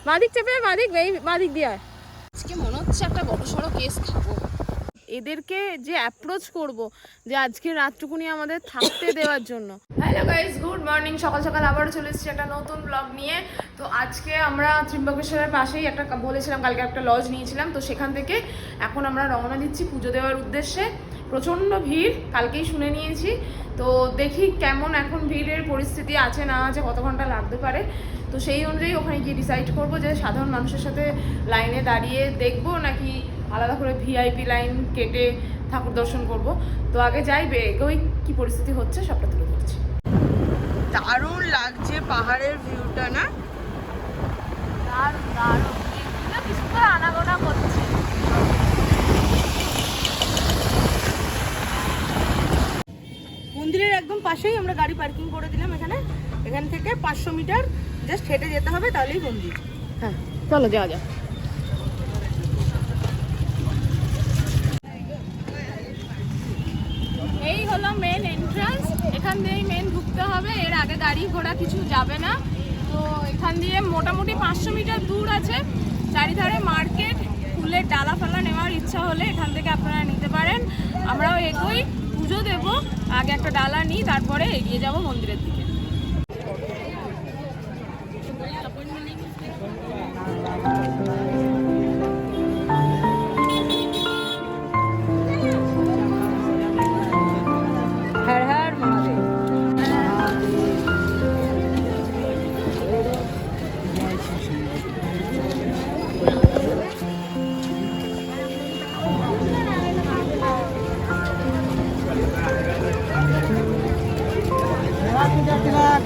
মাদিক চেপে মাদিক দিয়ে আজকে মনে হচ্ছে একটা বড় সড়ো কেস খাবো। এদেরকে যে অ্যাপ্রোচ করব যে আজকে রাতটুকুনি আমাদের থাকতে দেওয়ার জন্য। Hello guys, good morning. সকাল সকাল আবারও চলে এসেছি একটা নতুন ব্লগ নিয়ে। তো আজকে আমরা ত্রিম্বকেশ্বরের পাশেই একটা বলেছিলাম কালকে একটা লজ নিয়েছিলাম, তো সেখান থেকে এখন আমরা রওনা দিচ্ছি পুজো দেওয়ার উদ্দেশ্যে। প্রচণ্ড ভিড়, কালকেই শুনে নিয়েছি। তো দেখি কেমন এখন ভিড়ের পরিস্থিতি আছে না আছে, কত ঘন্টা লাগতে পারে। তো সেই অনুযায়ী ওখানে গিয়ে ডিসাইড করবো যে সাধারণ মানুষের সাথে লাইনে দাঁড়িয়ে দেখবো নাকি আলাদা করে ভিআইপি লাইন কেটে ঠাকুর দর্শন করব। তো আগে যাই, বেগোই কি পরিস্থিতি হচ্ছে সবটা তুলে ধরছি। দারুণ লাগছে পাহাড়ের ভিউটা, না? দারুণ দারুণ, কি সুন্দর আনাগোনা করছে। মন্দিরের একদম পাশেই আমরা গাড়ি পার্কিং করে দিলাম। এখান থেকে 500 মিটার জাস্ট হেঁটে যেতে হবে, তাহলেই মন্দির। হ্যাঁ চলো যাওয়া যাক। এই হলো মেন এন্ট্রান্স, এখান দিয়েই মেন ঢুকতে হবে। এর আগে গাড়ি ঘোড়া কিছু যাবে না। তো এখান দিয়ে মোটামুটি 500 মিটার দূর আছে। চারিধারে মার্কেট, ফুলের ডালা ফালা নেওয়ার ইচ্ছা হলে এখান থেকে আপনারা নিতে পারেন। আমরাও এগোই, পুজো দেবো, আগে একটা ডালা নিই, তারপরে এগিয়ে যাব মন্দিরের দিকে।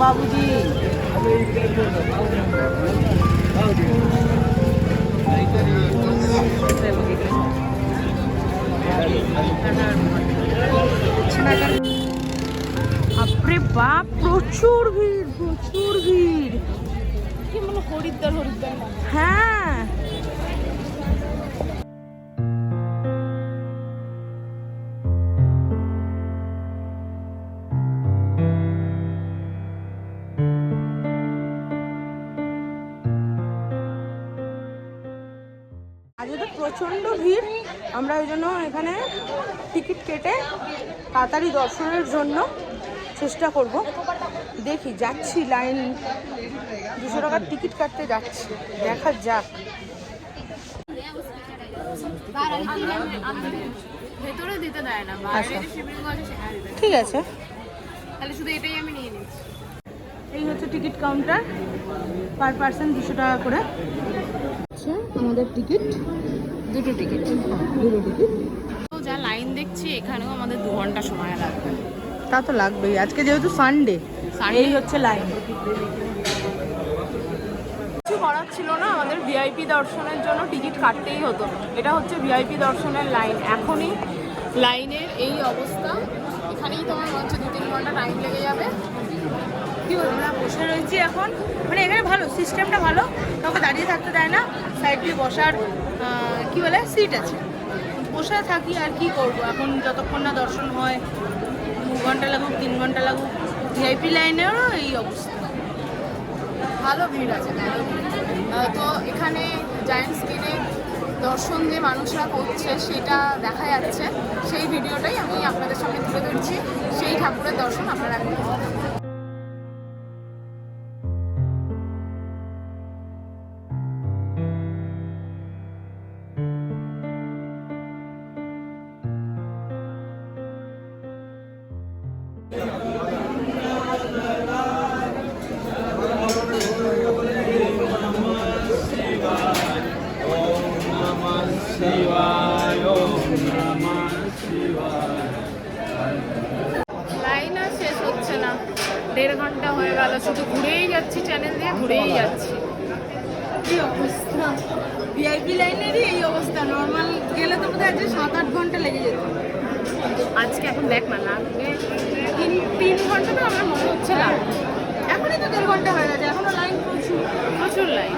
বাবুজি বাপরে বাপ, প্রচুর ভিড়, প্রচুর ভিড়। কি মনে হরিদ্বার হরিদ্বার। হ্যাঁ, আজকে তো প্রচণ্ড ভিড়। আমরা ওই জন্য এখানে টিকিট কেটে তাড়াতাড়ি দর্শনের জন্য চেষ্টা করব। দেখি, যাচ্ছি লাইন 200 টাকার টিকিট কাটতে যাচ্ছি, দেখা যাক। ভেতরে দিতে দেয় না, বাইরে শিবলিঙ্গ আছে সেখানে দিতে। ঠিক আছে, তাহলে শুধু এটাই আমি নিয়ে নিচ্ছি। এই হচ্ছে টিকিট কাউন্টার, পার পার্সন 200 টাকা করে। আচ্ছা, আমাদের টিকিট, দুটো টিকিট। তো যা লাইন দেখছি, এখানেও আমাদের 2 ঘন্টা সময় লাগবে। তা তো লাগবেই, আজকে যেহেতু সানডে। এই হচ্ছে লাইন। কিছু করার ছিল না, আমাদের ভিআইপি দর্শনের জন্য টিকিট কাটতেই হতো। এটা হচ্ছে ভিআইপি দর্শনের লাইন। এখনই লাইনের এই অবস্থা, এখানেই তোমার হচ্ছে 2-3 ঘন্টা টাইম লেগে যাবে। কি বলবো, আমরা বসে রয়েছি এখন। মানে এখানে ভালো সিস্টেমটা, ভালো, কাউকে দাঁড়িয়ে থাকতে দেয় না। সাইড দিয়ে বসার কি বলে সিট আছে, বসে থাকি। আর কি করব এখন, যতক্ষণ না দর্শন হয়, 2 ঘন্টা লাগুক 3 ঘন্টা লাগুক। ভিআইপি লাইনেরও এই অবস্থা। ভালো ভিড় আছে, ভালো ভিড়। তো এখানে জায়ান্ট স্ক্রিনে দর্শন যে মানুষরা করছে সেটা দেখা যাচ্ছে। সেই ভিডিওটাই আমি আপনাদের সামনে তুলে ধরছি। সেই ঠাকুরের দর্শন আপনারা এখন লাইন আর শেষ হচ্ছে না। 1.5 ঘন্টা হয়ে গেল, শুধু ঘুরেই যাচ্ছি, চ্যানেল দিয়ে ঘুরেই যাচ্ছি। কি অবস্থা, ভিআইপি লাইনেরই এই অবস্থা। নর্মাল গেলে তো বোধহয় আজকে 7-8 ঘন্টা লেগে যেত। আজকে এখন দেখ না, লাগবে 3 ঘন্টা তো আমার মনে হচ্ছে লাগবে। এখনই তো 1.5 ঘন্টা হয়ে গেছে, এখনো লাইন প্রচুর, প্রচুর লাইন।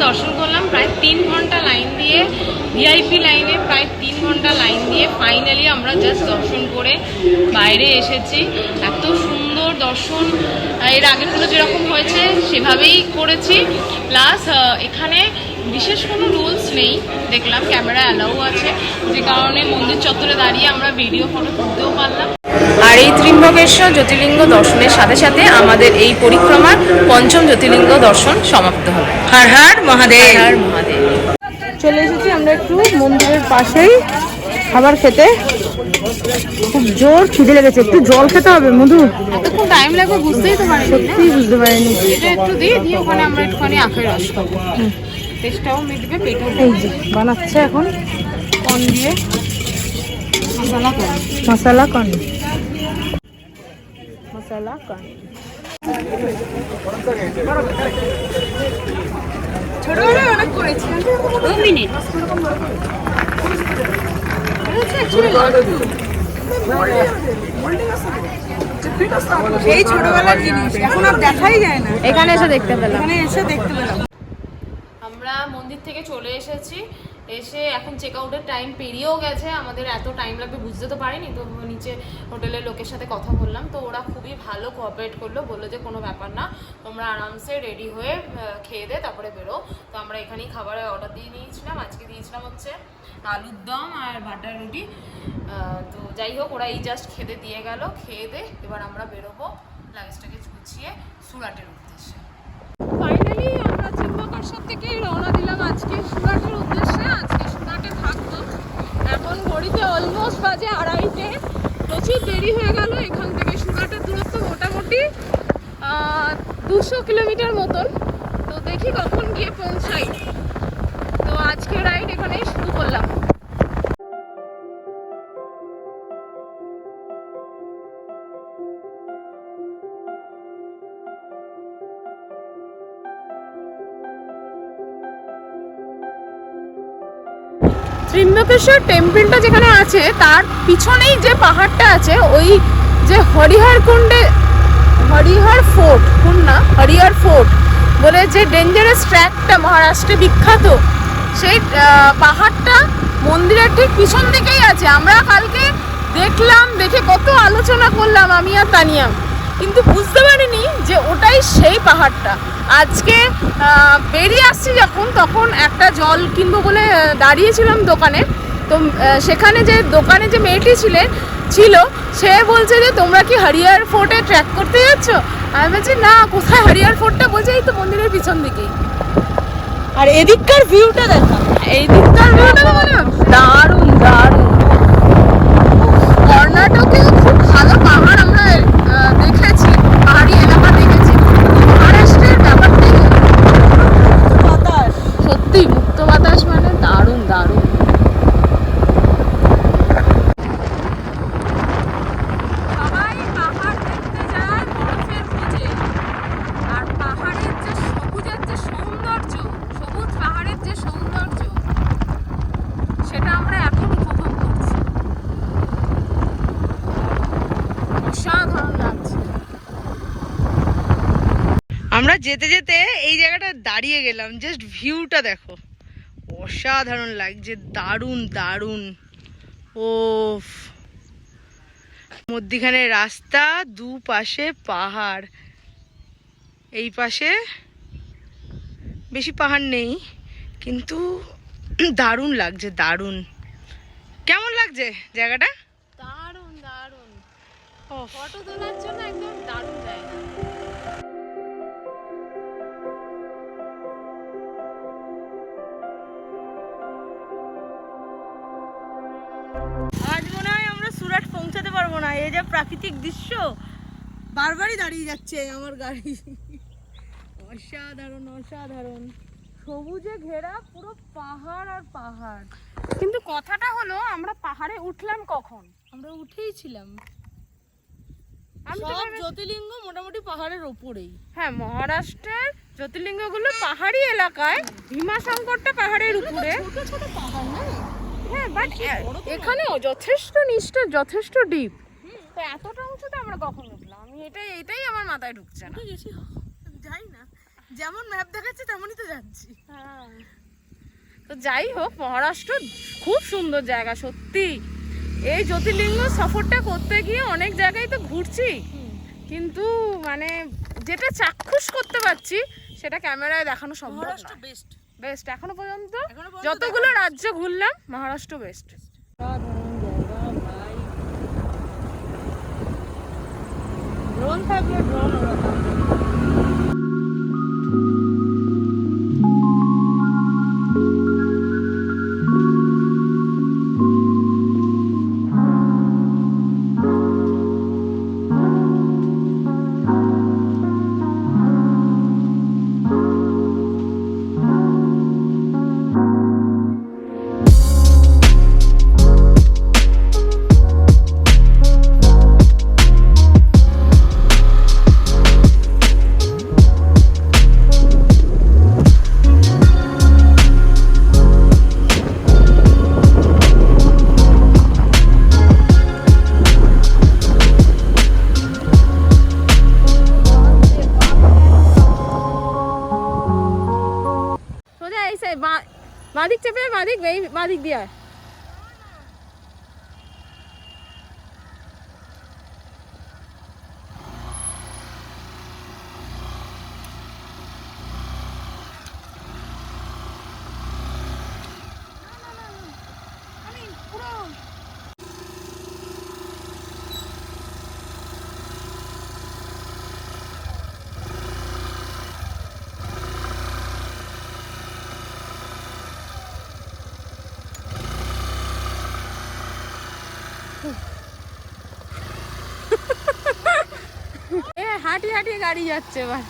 দর্শন করলাম প্রায় 3 ঘন্টা লাইন দিয়ে, ভিআইপি লাইনে প্রায় 3 ঘন্টা লাইন দিয়ে ফাইনালি আমরা জাস্ট দর্শন করে বাইরে এসেছি। এত সুন্দর দর্শন, এর আগেরগুলো যেরকম হয়েছে সেভাবেই করেছি। প্লাস এখানে বিশেষ কোনো রুলস নেই, দেখলাম ক্যামেরা অ্যালাউ আছে, যে কারণে মন্দির চত্বরে দাঁড়িয়ে আমরা ভিডিও ফটো তুলতেও পারলাম। আর এই ত্রিম্বকেশ্বর জ্যোতির্লিঙ্গ দর্শনের সাথে সাথে আমাদের এই পরিক্রমার 5ম জ্যোতির্লিঙ্গ দর্শন সমাপ্ত হলো। হর হর মহাদেব। হর মহাদেব। চলে এসেছি আমরা একটু মন্দিরের পাশেই খাবার খেতে। খুব জোর খিদে লেগেছে, একটু জল খেতে হবে মধু। এতক্ষণ টাইম লাগবে বুঝতেই তো পারিনি। সত্যিই বুঝতে পারিনি। এটা একটু দিয়ে ওখানে আমরা একটুখানি আখের রস খাবো, টেস্টটাও মিটবে, পেটও। এই যে বানাচ্ছে এখন কর্ন দিয়ে মশলা কর্ন। মশলা কর্ন, মশলা কর্ন। ছোটবেলায় অনেক করেছি। 2 মিনিট। এই ছোটবেলার জিনিস এখন আর দেখাই যায় না। এখানে এসে দেখতে পেলাম। এখানে এসে দেখতে পেলাম। আমরা মন্দির থেকে চলে এসেছি, এসে এখন চেক আউটের টাইম পেরিয়েও গেছে। আমাদের এত টাইম লাগবে বুঝতে তো পারিনি। তো নিচে হোটেলের লোকের সাথে কথা বললাম, তো ওরা খুবই ভালো কোঅপারেট করলো, বললো যে কোনো ব্যাপার না, তোমরা আরামসে রেডি হয়ে খেয়ে দে তারপরে বেরো। তো আমরা এখানেই খাবারের অর্ডার দিয়ে নিয়েছিলাম। আজকে দিয়েছিলাম হচ্ছে আলুর দম আর বাটার রুটি। তো যাই হোক, ওরা এই জাস্ট খেতে দিয়ে গেল। খেয়ে দে এবার আমরা বেরোবো লাগেজটাকে গুছিয়ে সুরাটের উদ্দেশ্যে। ফাইনালি আমরা ত্রিম্বকেশ্বর থেকে রওনা দিলাম আজকে সুরাটের উদ্দেশ্যে। আজকে সুরাটে থাকবো। এখন ঘড়িতে অলমোস্ট বাজে 2:30। প্রচুর দেরি হয়ে গেল। এখান থেকে সুরাটের দূরত্ব মোটামুটি 200 কিলোমিটার মতন। তো দেখি কখন গিয়ে পৌঁছাই। তো আজকে রাইড এখানেই শুরু করলাম। ত্রিম্বকেশ্বর টেম্পলটা যেখানে আছে তার পিছনেই যে পাহাড়টা আছে, ওই যে হরিহর ফোর্ট, হরিহর ফোর্ট বলে যে ডেঞ্জারাস ট্র্যাকটা মহারাষ্ট্রে বিখ্যাত, সেই পাহাড়টা মন্দিরের ঠিক পিছন দিকেই আছে। আমরা কালকে দেখলাম, দেখে কত আলোচনা করলাম আমি আর তানিয়া, কিন্তু বুঝতে পারিনি যে ওটাই সেই পাহাড়টা। আজকে বেরিয়ে আসছি যখন, তখন একটা জল কিনবো বলে দাঁড়িয়েছিলাম দোকানে। তো সেখানে যে দোকানে যে মেয়েটি ছিল সে বলছে যে তোমরা কি হরিহর ফোর্টে ট্র্যাক করতে যাচ্ছ? আমি বলছি না, কোথায় হরিহর ফোর্টটা? বলছে এই তো মন্দিরের পিছন দিকেই। আর এদিককার ভিউটা দেখা, এই দিককার ভিউটা দারুণ দারুণ। কর্ণাটকে খুব ভালো পাহাড় আমরা দেখেছি, পাহাড়ি এলাকা দেখেছি। মহারাষ্ট্রের ব্যাপারটাই বাতাস, সত্যি মুক্ত বাতাস, মানে দারুণ দারুণ। সবাই পাহাড় দেখতে যায় বরফের খোঁজে, আর পাহাড়ের যে সবুজের যে সৌন্দর্য, সবুজ পাহাড়ের যে সৌন্দর্য, সেটা আমরা এখন উপভোগ করছি। অসাধারণ লাগছে। আমরা যেতে যেতে এই জায়গাটা দাঁড়িয়ে গেলাম, জাস্ট ভিউটা দেখো, অসাধারণ লাগছে, দারুণ দারুণ। ও মধ্যিখানে রাস্তা, দুপাশে পাহাড়, এই পাশে বেশি পাহাড় নেই, কিন্তু দারুণ লাগছে, দারুণ। কেমন লাগছে জায়গাটা? দারুণ দারুণ, ফটো তোলার জন্য একদম দারুণ জায়গা। আজ মনে হয় আমরা সুরাট পৌঁছাতে পারবো না। এই যে প্রাকৃতিক দৃশ্য, বারবারই দাঁড়িয়ে যাচ্ছে আমার গাড়ি। অসাধারণ অসাধারণ, সবুজে ঘেরা পুরো পাহাড় আর পাহাড়। কিন্তু কথাটা হলো, আমরা পাহাড়ে উঠলাম কখন? আমরা উঠেই ছিলাম। আমি তো সব ভেবেছি- জ্যোতির্লিঙ্গ মোটামুটি পাহাড়ের ওপরেই। হ্যাঁ, মহারাষ্ট্রের জ্যোতির্লিঙ্গগুলো পাহাড়ি এলাকায়, ভীমাশঙ্করটা পাহাড়ের উপরে। ছোট ছোট পাহাড় না? হ্যাঁ, বাট এখানেও যথেষ্ট নিচটা যথেষ্ট ডিপ। তো এতটা উঁচুতে আমরা কখন উঠলাম? আমি এটাই আমার মাথায় ঢুকছে না। গেছি, যাই না, যেমন ম্যাপ দেখাচ্ছে তেমনই তো যাচ্ছি। তো যাই হোক, মহারাষ্ট্র খুব সুন্দর জায়গা সত্যি। এই জ্যোতির্লিঙ্গ সফরটা করতে গিয়ে অনেক জায়গায় তো ঘুরছি, কিন্তু মানে যেটা চাক্ষুষ করতে পারছি সেটা ক্যামেরায় দেখানো সম্ভব না। মহারাষ্ট্র বেস্ট। বেস্ট এখনো পর্যন্ত যতগুলো রাজ্য ঘুরলাম, মহারাষ্ট্র বেস্ট। ড্রোন থাকলে ড্রোন ওড়াতাম। সোজা এই সাইড বাঁদিক চেপে বাঁদিক, এই বাঁদিক দিয়ে আয়। হাঁটি হাঁটি গাড়ি যাচ্ছে এবার।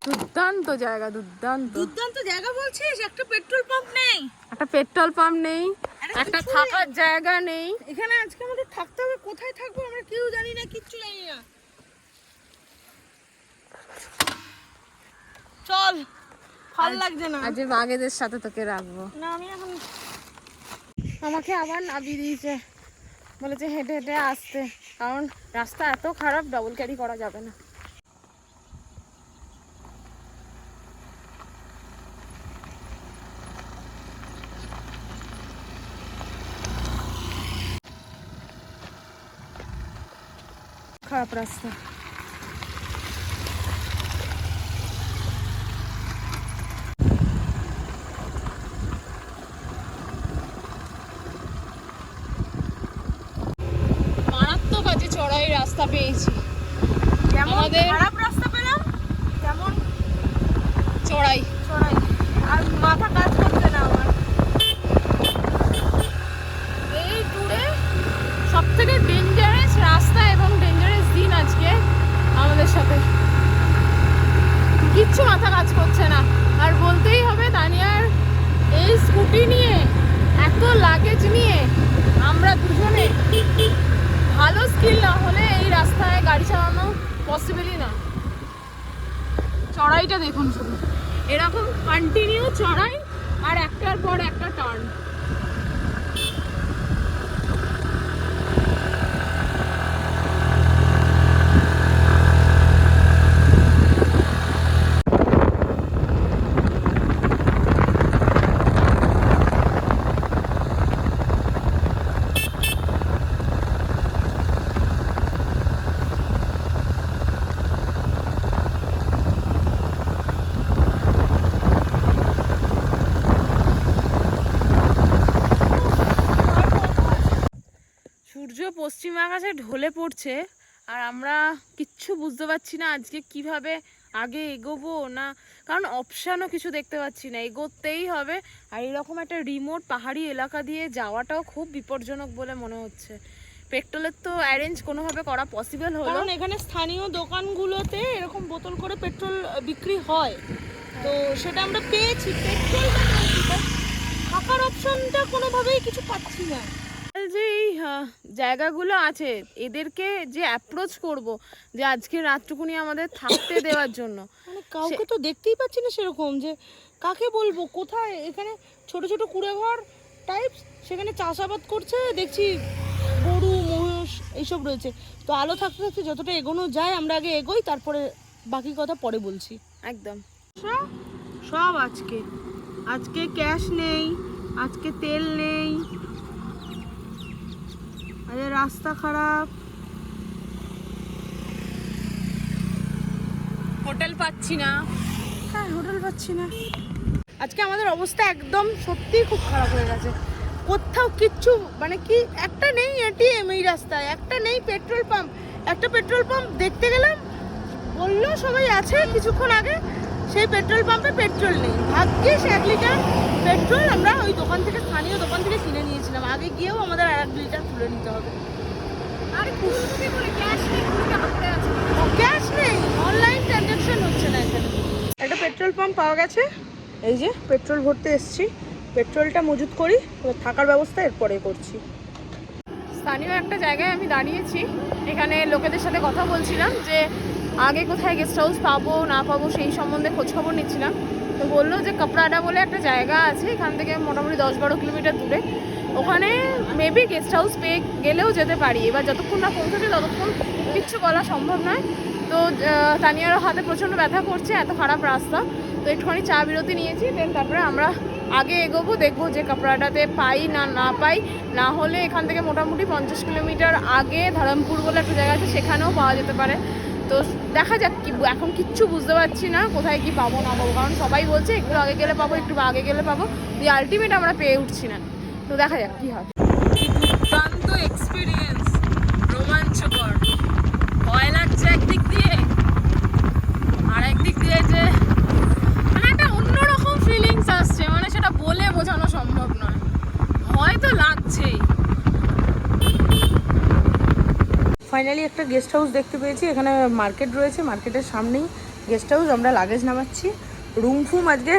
দুর্দান্ত জায়গা, দুর্দান্ত। দুর্দান্ত জায়গা বলছিস? একটা পেট্রোল পাম্প নেই, একটা পেট্রোল পাম্প নেই, একটা থাকার জায়গা নেই। এখানে আজকে আমাদের থাকতে হবে। কোথায় থাকবো আমরা কেউ জানি না, কিচ্ছু জানি না। চল, ভাল লাগছে না। আজ বাঘেদের সাথে তোকে রাখবো না, আমি এখন আমাকে আবার নামিয়ে দিয়েছে, বলেছে হেঁটে হেঁটে আসতে, কারণ রাস্তা এত খারাপ, ডাবল ক্যারি করা যাবে না। খারাপ রাস্তা। মারাত্মক আছে চড়াই রাস্তা পেয়েছি। আমাদের খারাপ রাস্তা পেলাম, যেমন চড়াই চড়াই, আর মাথা কাজ করছে না আমার। এই ট্যুরে সব থেকে ডেঞ্জারাস রাস্তা এবং ডেঞ্জারাস দিন আজকে আমাদের সাথে। কিচ্ছু মাথা কাজ করছে না। আর বলতেই হবে, তানিয়ার এই স্কুটি নিয়ে, এত লাগেজ নিয়ে, আমরা দুজনে ভালো স্কিল না হলে এই রাস্তায় গাড়ি চালানো পসিবলই না। চড়াইটা দেখুন শুধু, এরকম কন্টিনিউ চড়াই আর একটার পর একটা টার্ন। সূর্য পশ্চিম আকাশে ঢলে পড়ছে, আর আমরা কিচ্ছু বুঝতে পারছি না আজকে কিভাবে আগে এগোবো না, কারণ অপশানও কিছু দেখতে পাচ্ছি না, এগোতেই হবে। আর এরকম একটা রিমোট পাহাড়ি এলাকা দিয়ে যাওয়াটাও খুব বিপজ্জনক বলে মনে হচ্ছে। পেট্রোলের তো অ্যারেঞ্জ কোনোভাবে করা পসিবল হলো, কারণ এখানে স্থানীয় দোকানগুলোতে এরকম বোতল করে পেট্রোল বিক্রি হয়, তো সেটা আমরা পেয়েছি। পেট্রোল থাকার অপশনটা কোনোভাবেই কিছু পাচ্ছি না। যে এই জায়গাগুলো আছে, এদেরকে যে অ্যাপ্রোচ করব, যে আজকে রাতটুকুনি আমাদের থাকতে দেওয়ার জন্য, মানে কাউকে তো দেখতেই পাচ্ছি না সেরকম, যে কাকে বলবো কোথায়। এখানে ছোট ছোট কুড়ে ঘর টাইপ, সেখানে চাষাবাদ করছে দেখছি, গরু মহিষ এইসব রয়েছে। তো আলো থাকতে থাকতে যতটা এগোনো যায় আমরা আগে এগোই, তারপরে বাকি কথা পরে বলছি। একদম। সব আজকে আজকে ক্যাশ নেই, আজকে তেল নেই, আরে রাস্তা খারাপ, হোটেল পাচ্ছি না। হ্যাঁ হোটেল পাচ্ছি না। আজকে আমাদের অবস্থা একদম সত্যিই খুব খারাপ হয়ে গেছে। কোথাও কিচ্ছু মানে কি একটা নেই এটিএম এই রাস্তায়, একটা নেই পেট্রোল পাম্প। একটা পেট্রোল পাম্প দেখতে গেলাম, বললো সবাই আছে কিছুক্ষণ আগে, সেই পেট্রোল পাম্পে পেট্রোল নেই। ভাগ্যিস 1 লিটার পেট্রোল আমরা ওই দোকান থেকে, স্থানীয় দোকান থেকে কিনে নিয়েছিলাম। আগে গিয়েও আমাদের আর 1 লিটার তুলে নিতে হবে। আরে কুড়ি বলে ক্যাশ নেই, 20 টাকা পড়ে আছে। ক্যাশ নেই, অনলাইন ট্রানজাকশন হচ্ছে না এখানে। একটা পেট্রোল পাম্প পাওয়া গেছে, এই যে পেট্রোল ভরতে এসেছি। পেট্রোলটা মজুত করি, এবার থাকার ব্যবস্থা এরপরে করছি। স্থানীয় একটা জায়গায় আমি দাঁড়িয়েছি, এখানে লোকেদের সাথে কথা বলছিলাম যে আগে কোথায় গেস্ট হাউস পাবো না পাবো সেই সম্বন্ধে খোঁজখবর নিচ্ছিলাম। তো বললো যে কাপড়াডা বলে একটা জায়গা আছে এখান থেকে মোটামুটি 10-12 কিলোমিটার দূরে, ওখানে মেবি গেস্ট হাউস পেয়ে গেলেও যেতে পারি। এবার যতক্ষণ না পৌঁছাচ্ছে ততক্ষণ কিচ্ছু বলা সম্ভব নয়। তো তানিয়ারও হাতে প্রচণ্ড ব্যথা করছে, এত খারাপ রাস্তা। তো একটুখানি চা বিরতি নিয়েছি, দেন তারপরে আমরা আগে এগোবো, দেখবো যে কাপড়াটাতে পাই না পাই। না হলে এখান থেকে মোটামুটি 50 কিলোমিটার আগে ধরমপুর বলে একটা জায়গা আছে, সেখানেও পাওয়া যেতে পারে। তো দেখা যাক, কি এখন কিচ্ছু বুঝতে পারছি না কোথায় কি পাবো না পাবো, কারণ সবাই বলছে একটু আগে গেলে পাবো, একটু আগে গেলে পাবো, দিয়ে আলটিমেট আমরা পেয়ে উঠছি না। তো দেখা যাক কি হয়। দুর্দান্ত এক্সপিরিয়েন্স, রোমাঞ্চকর, ভয় লাগছে একদিক দিয়ে, আর একদিক দিয়ে যে মানে একটা অন্যরকম ফিলিংস আসছে, মানে সেটা বলে বোঝানো সম্ভব নয়, ভয় তো লাগছেই। ফাইনালি একটা গেস্ট হাউস দেখতে পেয়েছি, এখানে মার্কেট রয়েছে, মার্কেটের সামনেই গেস্ট হাউস। আমরা লাগেজ নামাচ্ছি, রুম ফুম আজকে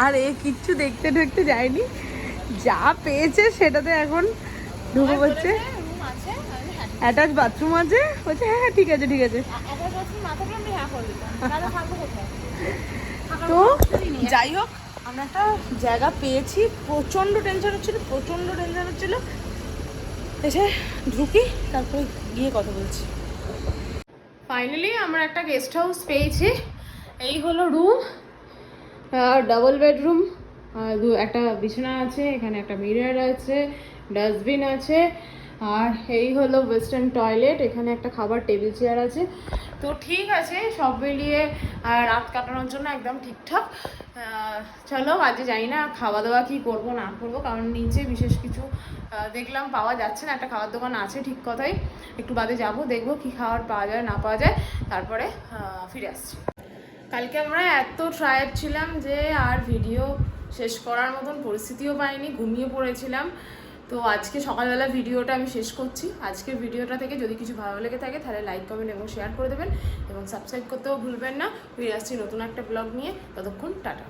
আর কিচ্ছু দেখতে যায়নি, যা পেয়েছে সেটাতে এখন ঢুকে পড়ছে। অ্যাটাচ বাথরুম আছে, বলছে হ্যাঁ ঠিক আছে। তো যাই হোক, আমরা একটা জায়গা পেয়েছি। প্রচণ্ড টেনশন হচ্ছিল, এসে ঢুকি, তারপরে গিয়ে কথা বলছি। ফাইনালি আমরা একটা গেস্ট হাউস পেয়েছি। এই হলো রুম, ডাবল বেডরুম, একটা বিছানা আছে, এখানে একটা মিরর আছে, ডাস্টবিন আছে, আর এই হলো ওয়েস্টার্ন টয়লেট, এখানে একটা খাবার টেবিল চেয়ার আছে। তো ঠিক আছে, সব মিলিয়ে রাত কাটানোর জন্য একদম ঠিকঠাক। চলো আজকে জানি না খাওয়া দাওয়া কি করব না করবো, কারণ নিচে বিশেষ কিছু দেখলাম পাওয়া যাচ্ছে না। একটা খাওয়ার দোকান আছে ঠিক কথাই, একটু বাদে যাব, দেখবো কি খাবার পাওয়া যায় না পাওয়া যায়, তারপরে ফিরে আসছি। কালকে আমরা এত টায়ার্ড ছিলাম যে আর ভিডিও শেষ করার মতন পরিস্থিতিও পাইনি, ঘুমিয়ে পড়েছিলাম। তো আজকে সকালবেলা ভিডিওটা আমি শেষ করছি। আজকের ভিডিওটা থেকে যদি কিছু ভালো লেগে থাকে তাহলে লাইক, কমেন্ট এবং শেয়ার করে দেবেন, এবং সাবস্ক্রাইব করতেও ভুলবেন না। ফিরে আসছি নতুন একটা ব্লগ নিয়ে, ততক্ষণ টাটা।